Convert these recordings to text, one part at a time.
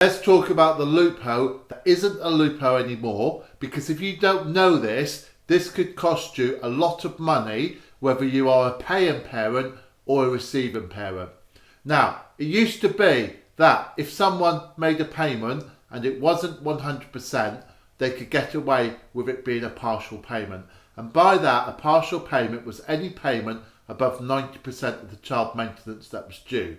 Let's talk about the loophole that isn't a loophole anymore, because if you don't know this, this could cost you a lot of money, whether you are a paying parent or a receiving parent. Now, it used to be that if someone made a payment and it wasn't 100%, they could get away with it being a partial payment. And by that, a partial payment was any payment above 90% of the child maintenance that was due.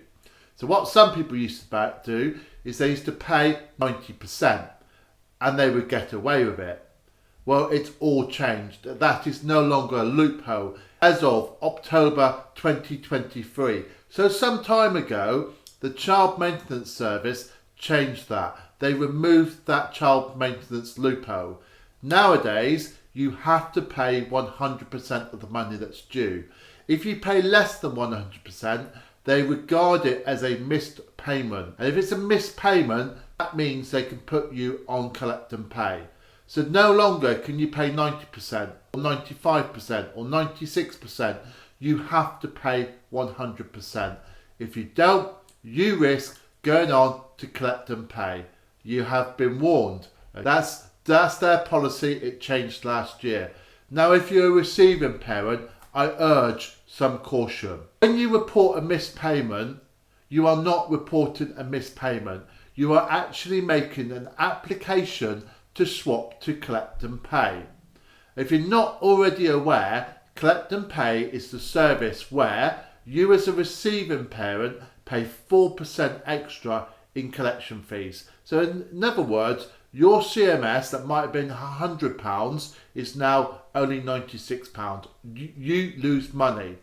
So what some people used to do is they used to pay 90% and they would get away with it. Well, it's all changed. That is no longer a loophole as of October 2023. So some time ago, the Child Maintenance Service changed that. They removed that child maintenance loophole. Nowadays, you have to pay 100% of the money that's due. If you pay less than 100%, they regard it as a missed payment. And if it's a missed payment, that means they can put you on collect and pay. So no longer can you pay 90% or 95% or 96%. You have to pay 100%. If you don't, you risk going on to collect and pay. You have been warned. That's their policy. It changed last year. Now, if you're a receiving parent, I urge some caution. When you report a missed payment, you are not reporting a missed payment. You are actually making an application to swap to collect and pay. If you're not already aware, collect and pay is the service where you as a receiving parent pay 4% extra in collection fees. So in other words, your CMS that might have been £100 is now only £96. You lose money.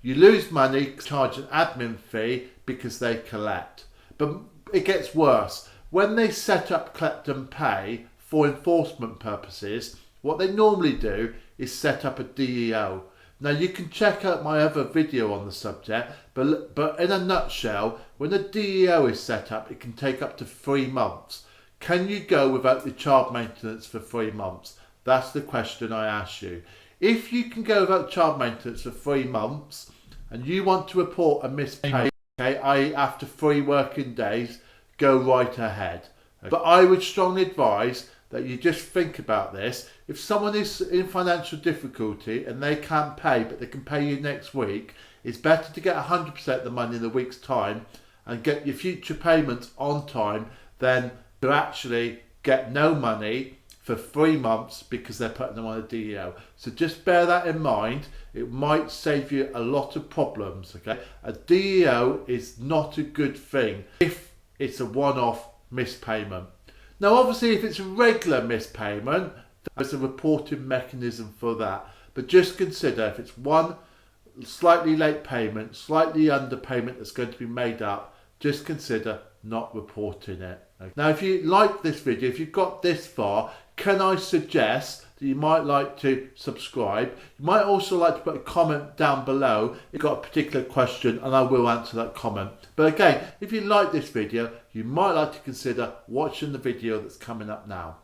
You lose money, charge an admin fee because they collect. But it gets worse. When they set up collect and pay for enforcement purposes, what they normally do is set up a DEO. Now you can check out my other video on the subject, but in a nutshell, when a DEO is set up, it can take up to 3 months. Can you go without the child maintenance for 3 months? That's the question I ask you. If you can go without child maintenance for 3 months and you want to report a missed payment, okay, i.e. after 3 working days, go right ahead. Okay. But I would strongly advise that you just think about this. If someone is in financial difficulty and they can't pay but they can pay you next week, it's better to get 100% of the money in a week's time and get your future payments on time than to actually get no money for 3 months because they're putting them on a DEO. So just bear that in mind. It might save you a lot of problems. Okay, a DEO is not a good thing if it's a one-off missed payment. Now obviously if it's a regular missed payment, there's a reporting mechanism for that. But just consider if it's one slightly late payment, slightly underpayment that's going to be made up, just consider not reporting it. Okay. Now if you like this video, if you've got this far, can I suggest that you might like to subscribe? You might also like to put a comment down below if you've got a particular question and I will answer that comment. But again, if you like this video, you might like to consider watching the video that's coming up now.